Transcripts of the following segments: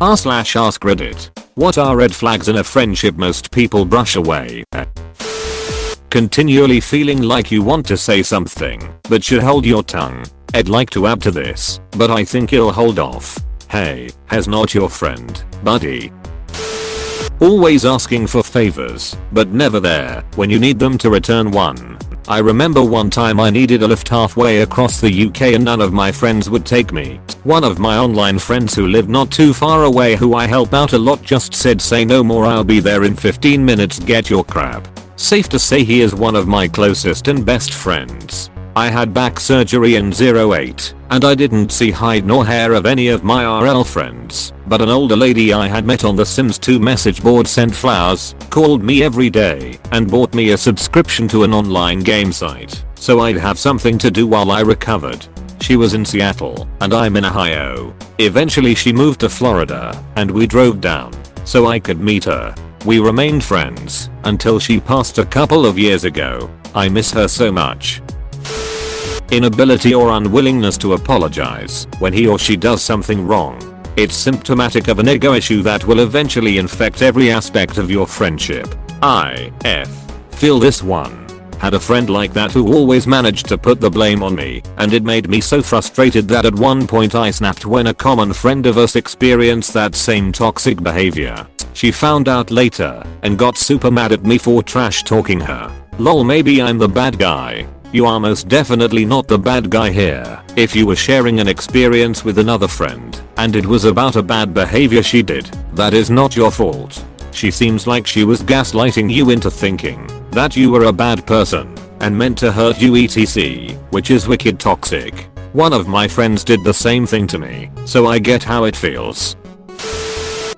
r/AskReddit. What are red flags in a friendship most people brush away? Continually feeling like you want to say something, but should hold your tongue. I'd like to add to this, but I think you'll hold off. Hey, has not your friend, buddy. Always asking for favors, but never there when you need them to return one. I remember one time I needed a lift halfway across the UK and none of my friends would take me. One of my online friends who lived not too far away, who I help out a lot, just said, "Say no more, I'll be there in 15 minutes, get your crap." Safe to say he is one of my closest and best friends. I had back surgery in 08, and I didn't see hide nor hair of any of my RL friends, but an older lady I had met on the Sims 2 message board sent flowers, called me every day, and bought me a subscription to an online game site, so I'd have something to do while I recovered. She was in Seattle, and I'm in Ohio. Eventually she moved to Florida, and we drove down, so I could meet her. We remained friends, until she passed a couple of years ago. I miss her so much. Inability or unwillingness to apologize when he or she does something wrong. It's symptomatic of an ego issue that will eventually infect every aspect of your friendship. Feel this one. Had a friend like that who always managed to put the blame on me, and it made me so frustrated that at one point I snapped when a common friend of us experienced that same toxic behavior. She found out later and got super mad at me for trash talking her. Lol, maybe I'm the bad guy. You are most definitely not the bad guy here. If you were sharing an experience with another friend, and it was about a bad behavior she did, that is not your fault. She seems like she was gaslighting you into thinking that you were a bad person and meant to hurt you etc, which is wicked toxic. One of my friends did the same thing to me, so I get how it feels.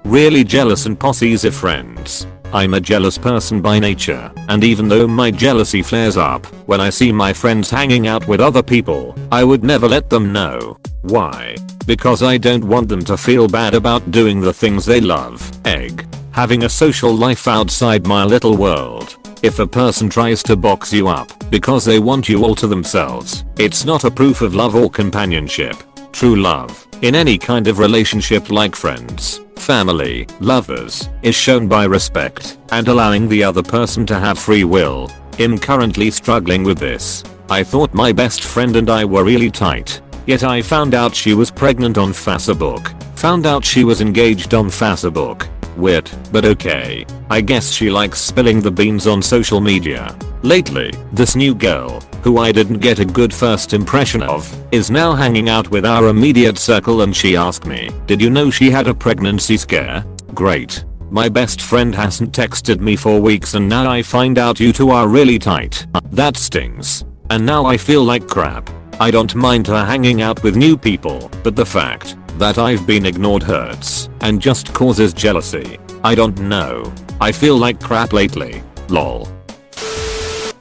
Really jealous and possessive friends. I'm a jealous person by nature, and even though my jealousy flares up when I see my friends hanging out with other people, I would never let them know. Why? Because I don't want them to feel bad about doing the things they love. Having a social life outside my little world. If a person tries to box you up because they want you all to themselves, it's not a proof of love or companionship. True love, in any kind of relationship like friends, family, lovers, is shown by respect and allowing the other person to have free will. I'm currently struggling with this. I thought my best friend and I were really tight, yet I found out she was pregnant on Facebook. Found out she was engaged on Facebook. Weird, but okay. I guess she likes spilling the beans on social media. Lately, this new girl, who I didn't get a good first impression of, is now hanging out with our immediate circle, and she asked me, "Did you know she had a pregnancy scare?" Great. My best friend hasn't texted me for weeks and now I find out you two are really tight. That stings. And now I feel like crap. I don't mind her hanging out with new people, but the fact that I've been ignored hurts and just causes jealousy. I don't know. I feel like crap lately. Lol.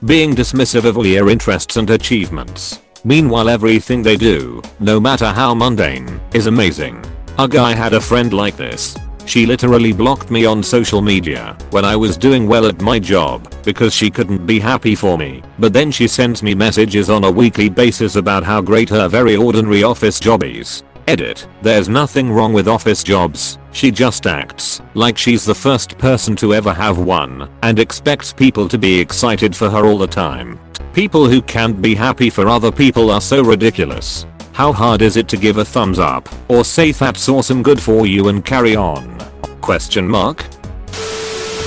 Being dismissive of all your interests and achievements. Meanwhile everything they do, no matter how mundane, is amazing. I had a friend like this. She literally blocked me on social media when I was doing well at my job because she couldn't be happy for me, but then she sends me messages on a weekly basis about how great her very ordinary office job is. Edit. There's nothing wrong with office jobs, she just acts like she's the first person to ever have one and expects people to be excited for her all the time. People who can't be happy for other people are so ridiculous. How hard is it to give a thumbs up or say that's awesome, good for you and carry on? Question mark?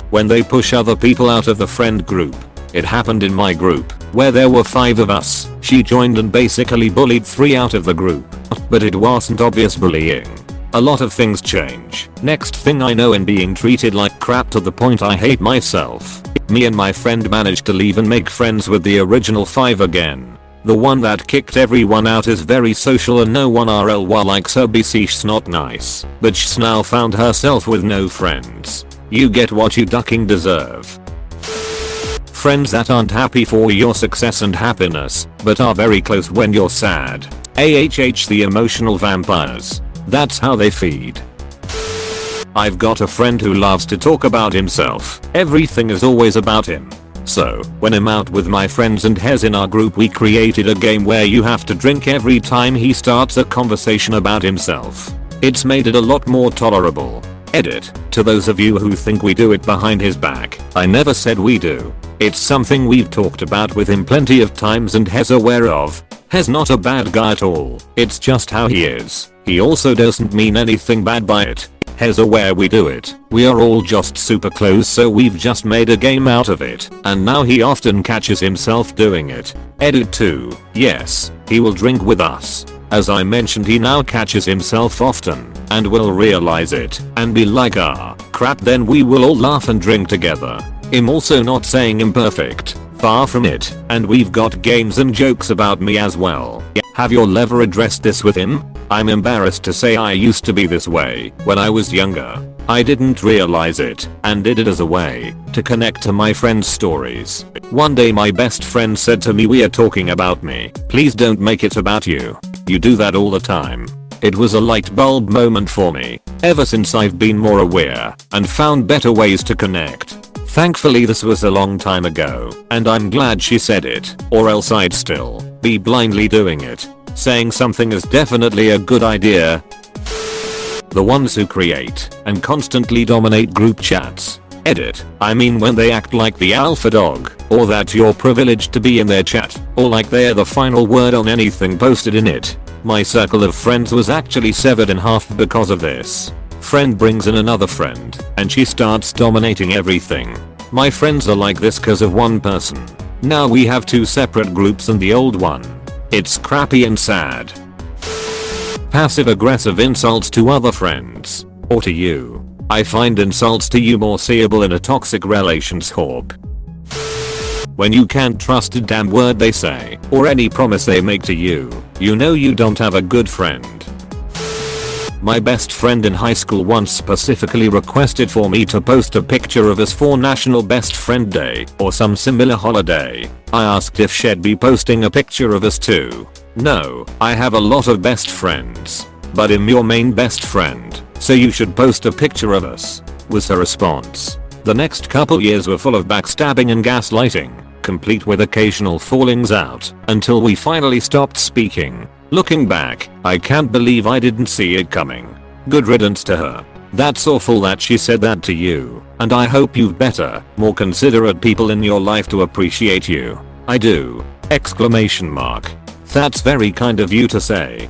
When they push other people out of the friend group. It happened in my group, where there were 5 of us. She joined and basically bullied 3 out of the group. But it wasn't obvious bullying. A lot of things change. Next thing I know, in being treated like crap to the point I hate myself. Me and my friend managed to leave and make friends with the original 5 again. The one that kicked everyone out is very social and no one RLY likes her BC. She's not nice, but she's now found herself with no friends. You get what you ducking deserve. Friends that aren't happy for your success and happiness, but are very close when you're sad. The emotional vampires. That's how they feed. I've got a friend who loves to talk about himself. Everything is always about him. So, when I'm out with my friends and Hez in our group, we created a game where you have to drink every time he starts a conversation about himself. It's made it a lot more tolerable. Edit. To those of you who think we do it behind his back, I never said we do. It's something we've talked about with him plenty of times and he's aware of. He's not a bad guy at all. It's just how he is. He also doesn't mean anything bad by it. He's aware we do it. We are all just super close, so we've just made a game out of it. And now he often catches himself doing it. Edit 2. Yes, he will drink with us. As I mentioned, he now catches himself often and will realize it and be like, ah, crap, then we will all laugh and drink together. I'm also not saying I'm perfect. Far from it. And we've got games and jokes about me as well. Have you ever addressed this with him? I'm embarrassed to say I used to be this way when I was younger. I didn't realize it and did it as a way to connect to my friends' stories. One day my best friend said to me, we are talking about me. Please don't make it about you. You do that all the time. It was a light bulb moment for me. Ever since I've been more aware and found better ways to connect. Thankfully this was a long time ago and I'm glad she said it, or else I'd still be blindly doing it. Saying something is definitely a good idea. The ones who create and constantly dominate group chats. Edit. I mean when they act like the alpha dog, or that you're privileged to be in their chat, or like they're the final word on anything posted in it. My circle of friends was actually severed in half because of this. Friend brings in another friend, and she starts dominating everything. My friends are like this cause of one person. Now we have two separate groups and the old one. It's crappy and sad. Passive aggressive insults to other friends, or to you. I find insults to you more seeable in a toxic relationship. When you can't trust a damn word they say, or any promise they make to you, you know you don't have a good friend. My best friend in high school once specifically requested for me to post a picture of us for National Best Friend Day or some similar holiday. I asked if she'd be posting a picture of us too. No, I have a lot of best friends, but I'm your main best friend, so you should post a picture of us, was her response. The next couple years were full of backstabbing and gaslighting, complete with occasional fallings out, until we finally stopped speaking. Looking back, I can't believe I didn't see it coming. Good riddance to her. That's awful that she said that to you, and I hope you've better, more considerate people in your life to appreciate you. I do! Exclamation mark. That's very kind of you to say.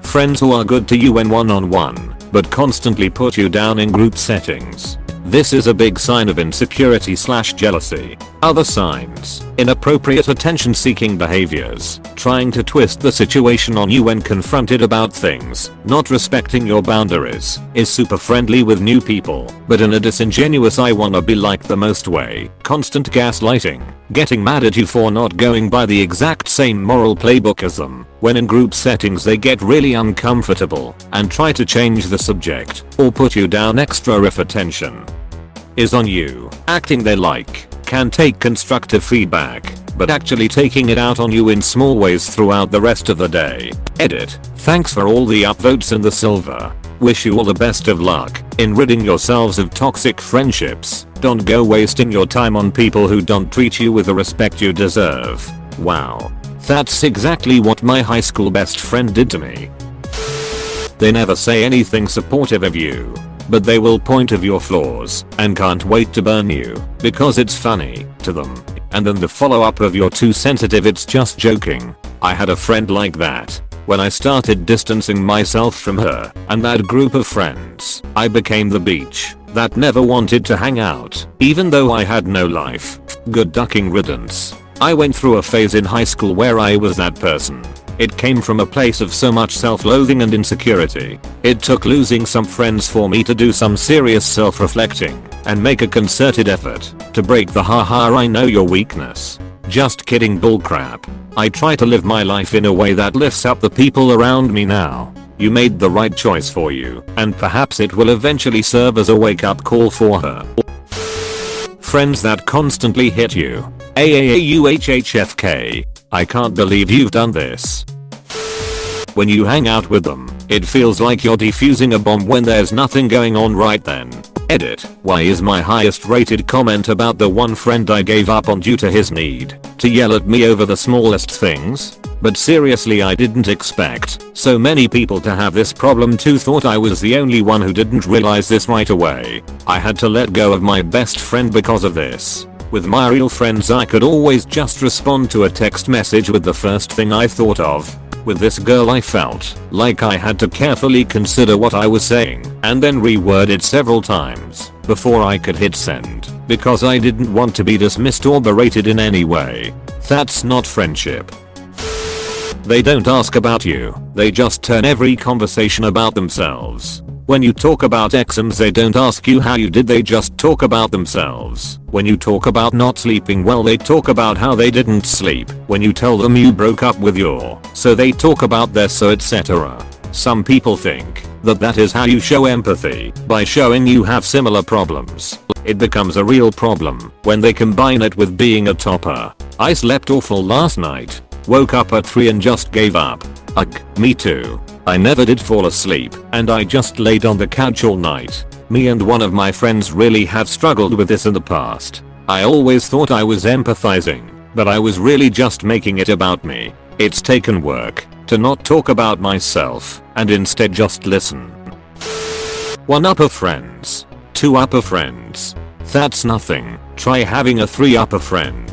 Friends who are good to you when one-on-one, but constantly put you down in group settings. This is a big sign of insecurity/jealousy. Other signs: inappropriate attention-seeking behaviors, trying to twist the situation on you when confronted about things, not respecting your boundaries, is super friendly with new people, but in a disingenuous I wanna be like the most way, constant gaslighting, getting mad at you for not going by the exact same moral playbook as them. When in group settings they get really uncomfortable and try to change the subject or put you down extra if attention is on you. Acting they like, can take constructive feedback, but actually taking it out on you in small ways throughout the rest of the day. Edit. Thanks for all the upvotes and the silver. Wish you all the best of luck in ridding yourselves of toxic friendships. Don't go wasting your time on people who don't treat you with the respect you deserve. Wow. That's exactly what my high school best friend did to me. They never say anything supportive of you, but they will point of your flaws and can't wait to burn you because it's funny to them. And then the follow-up of "you're too sensitive, it's just joking." I had a friend like that. When I started distancing myself from her and that group of friends, I became the beach that never wanted to hang out, even though I had no life. Good ducking riddance. I went through a phase in high school where I was that person. It came from a place of so much self-loathing and insecurity. It took losing some friends for me to do some serious self-reflecting and make a concerted effort to break the haha I know your weakness. Just kidding bullcrap. I try to live my life in a way that lifts up the people around me now. You made the right choice for you, and perhaps it will eventually serve as a wake-up call for her. Friends that constantly hit you. AAAUHHFK. I can't believe you've done this. When you hang out with them, It feels like you're defusing a bomb when there's nothing going on right then. Edit. Why is my highest rated comment about the one friend I gave up on due to his need to yell at me over the smallest things? But seriously, I didn't expect so many people to have this problem too. Thought I was the only one who didn't realize this right away. I had to let go of my best friend because of this. With my real friends I could always just respond to a text message with the first thing I thought of. With this girl I felt like I had to carefully consider what I was saying and then reword it several times before I could hit send, because I didn't want to be dismissed or berated in any way. That's not friendship. They don't ask about you, they just turn every conversation about themselves. When you talk about exams they don't ask you how you did, they just talk about themselves. When you talk about not sleeping well they talk about how they didn't sleep. When you tell them you broke up with your so they talk about their so, etc. Some people think that is how you show empathy, by showing you have similar problems. It becomes a real problem when they combine it with being a topper. I slept awful last night. Woke up at 3 and just gave up. Ugh, me too. I never did fall asleep and I just laid on the couch all night. Me and one of my friends really have struggled with this in the past. I always thought I was empathizing, but I was really just making it about me. It's taken work to not talk about myself and instead just listen. 1 upper friends. 2 upper friends. That's nothing. Try having a 3 upper friend.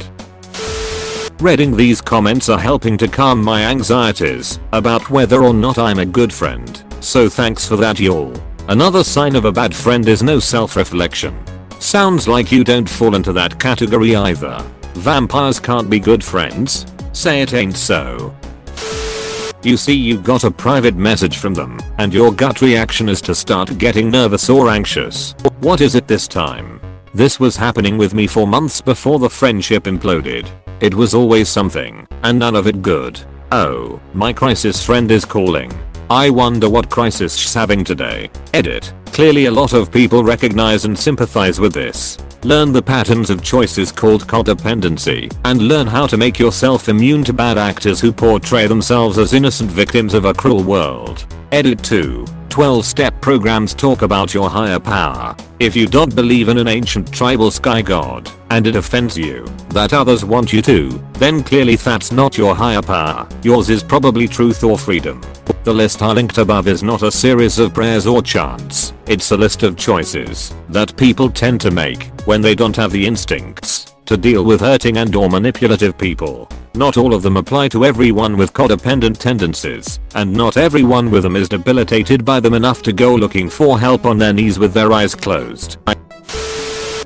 Reading these comments are helping to calm my anxieties about whether or not I'm a good friend, so thanks for that y'all. Another sign of a bad friend is no self-reflection. Sounds like you don't fall into that category either. Vampires can't be good friends? Say it ain't so. You see, you got a private message from them and your gut reaction is to start getting nervous or anxious. What is it this time? This was happening with me for months before the friendship imploded. It was always something, and none of it good. Oh, my crisis friend is calling. I wonder what crisis she's having today. Edit. Clearly a lot of people recognize and sympathize with this. Learn the patterns of choices called codependency, and learn how to make yourself immune to bad actors who portray themselves as innocent victims of a cruel world. Edit 2. 12-step programs talk about your higher power. If you don't believe in an ancient tribal sky god, and it offends you that others want you to, then clearly that's not your higher power. Yours is probably truth or freedom. The list I linked above is not a series of prayers or chants. It's a list of choices that people tend to make when they don't have the instincts to deal with hurting and or manipulative people. Not all of them apply to everyone with codependent tendencies, and not everyone with them is debilitated by them enough to go looking for help on their knees with their eyes closed.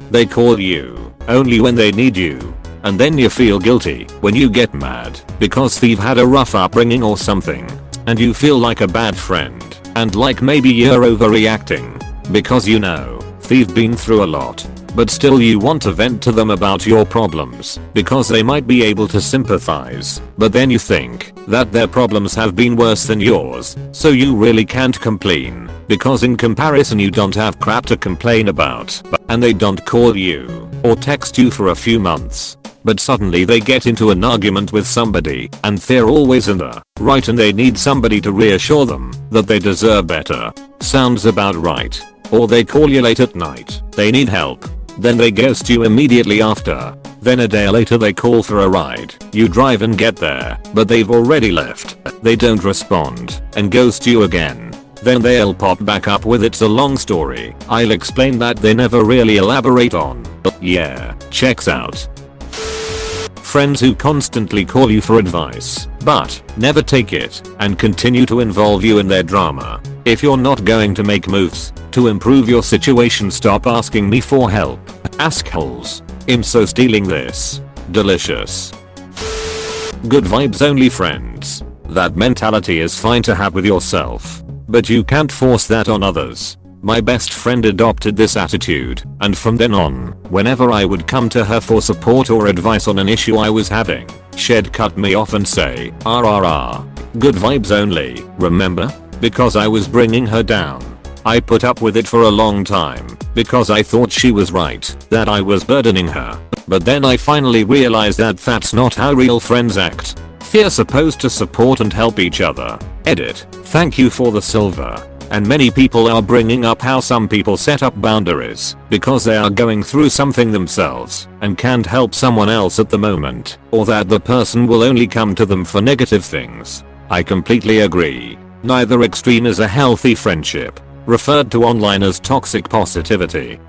They call you only when they need you, and then you feel guilty when you get mad because they've had a rough upbringing or something, and you feel like a bad friend and like maybe you're overreacting because you know they've been through a lot. But still you want to vent to them about your problems because they might be able to sympathize, but then you think that their problems have been worse than yours, so you really can't complain because in comparison you don't have crap to complain about, and they don't call you or text you for a few months. But suddenly they get into an argument with somebody and they're always in the right and they need somebody to reassure them that they deserve better. Sounds about right. Or they call you late at night, they need help. Then they ghost you immediately after. Then a day later they call for a ride. You drive and get there, but they've already left. They don't respond and ghost you again. Then they'll pop back up with "it's a long story, I'll explain" that they never really elaborate on. Yeah, checks out. Friends who constantly call you for advice, but never take it and continue to involve you in their drama. If you're not going to make moves to improve your situation, stop asking me for help. Assholes. I'm so stealing this. Delicious. Good vibes only friends. That mentality is fine to have with yourself, but you can't force that on others. My best friend adopted this attitude, and from then on, whenever I would come to her for support or advice on an issue I was having, she'd cut me off and say, "RRR. Good vibes only, remember?" Because I was bringing her down. I put up with it for a long time because I thought she was right, that I was burdening her. But then I finally realized that that's not how real friends act. We're supposed to support and help each other. Edit. Thank you for the silver. And many people are bringing up how some people set up boundaries because they are going through something themselves and can't help someone else at the moment, or that the person will only come to them for negative things. I completely agree. Neither extreme is a healthy friendship, referred to online as toxic positivity.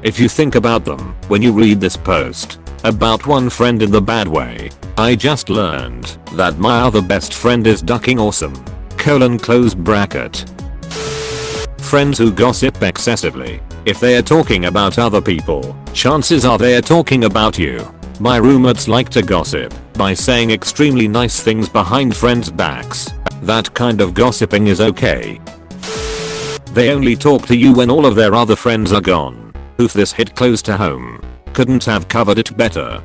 If you think about them when you read this post about one friend in the bad way, I just learned that my other best friend is ducking awesome. Close bracket. Friends who gossip excessively. If they are talking about other people, chances are they are talking about you. My roommates like to gossip by saying extremely nice things behind friends' backs. That kind of gossiping is okay. They only talk to you when all of their other friends are gone. Oof, this hit close to home. Couldn't have covered it better.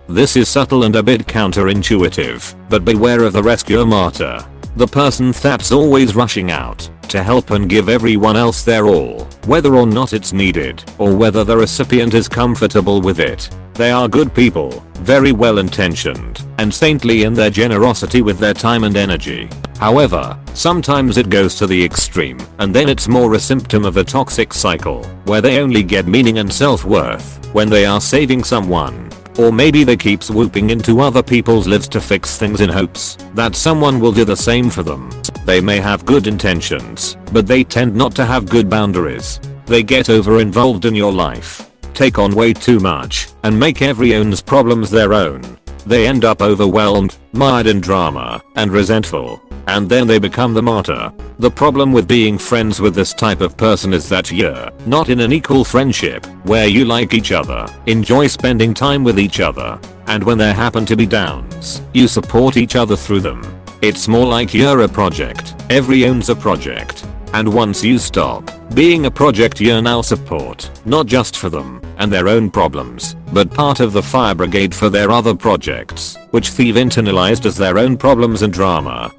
This is subtle and a bit counterintuitive, but beware of the rescuer martyr. The person that's always rushing out to help and give everyone else their all, whether or not it's needed, or whether the recipient is comfortable with it. They are good people, very well intentioned, and saintly in their generosity with their time and energy. However, sometimes it goes to the extreme, and then it's more a symptom of a toxic cycle, where they only get meaning and self-worth when they are saving someone. Or maybe they keep swooping into other people's lives to fix things in hopes that someone will do the same for them. They may have good intentions, but they tend not to have good boundaries. They get over involved in your life, take on way too much, and make everyone's problems their own. They end up overwhelmed, mired in drama, and resentful. And then they become the martyr. The problem with being friends with this type of person is that you're not in an equal friendship where you like each other, enjoy spending time with each other, and when there happen to be downs, you support each other through them. It's more like you're a project, everyone's a project. And once you stop being a project, you're now support, not just for them and their own problems, but part of the fire brigade for their other projects, which they've internalized as their own problems and drama.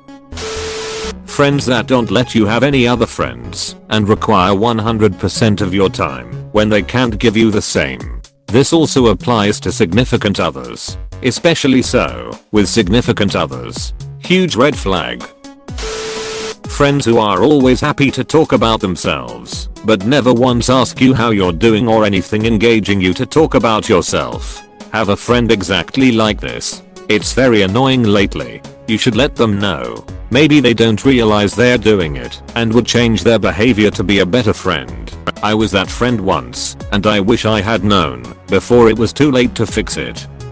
Friends that don't let you have any other friends and require 100% of your time when they can't give you the same. This also applies to significant others, especially so with significant others. Huge red flag. Friends who are always happy to talk about themselves, but never once ask you how you're doing or anything engaging you to talk about yourself. Have a friend exactly like this. It's very annoying lately. You should let them know. Maybe they don't realize they're doing it and would change their behavior to be a better friend. I was that friend once, and I wish I had known before it was too late to fix it. /